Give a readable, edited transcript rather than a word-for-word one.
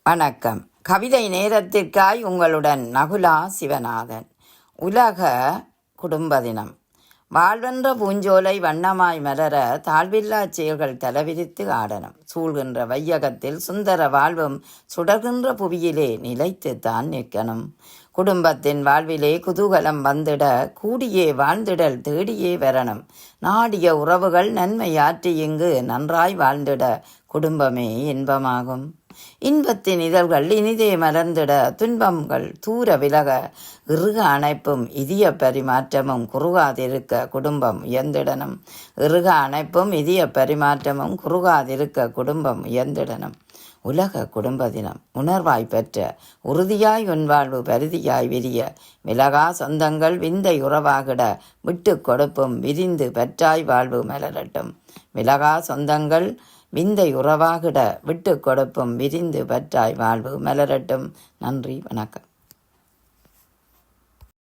வணக்கம். கவிதை நேரத்திற்காய் உங்களுடன் நகுலா சிவநாதன். உலக குடும்ப தினம். வாழ்வென்ற பூஞ்சோலை வண்ணமாய் மலர தாழ்வில்லா செயல்கள் தலைவிரித்து ஆடணும். சூழ்கின்ற வையகத்தில் சுந்தர வாழ்வும் சுடர்கின்ற புவியிலே நிலைத்துத்தான் நிற்கணும். குடும்பத்தின் வாழ்விலே குதூகலம் வந்திட கூடியே வாழ்ந்திடல் தேடியே வரணும். நாடிய உறவுகள் நன்மையாற்றி இங்கு நன்றாய் வாழ்ந்திட குடும்பமே இன்பமாகும். இன்பத்தின் இதழ்கள் இனிதே மலர்ந்திட துன்பங்கள் தூர விலக இறுக அணைப்பும் இதய பரிமாற்றமும் குறுகாதிருக்க குடும்பம் உயர்ந்திடணும். இறுக அணைப்பும் இதய பரிமாற்றமும் குறுகாதிருக்க குடும்பம் உயர்ந்திடணும். உலக குடும்ப தினம். உணர்வாய் பெற்ற உறுதியாய் உன் வாழ்வு பருதியாய் விரிய விலகா சொந்தங்கள் விந்தை உறவாகிட விட்டு கொடுப்பும் விரிந்து பெற்றாய் வாழ்வு மலரட்டும். விலகா சொந்தங்கள் விந்தை உறவாகிட விட்டு கொடுப்பும் விரிந்து பெற்றாய் வாழ்வு மலரட்டும். நன்றி, வணக்கம்.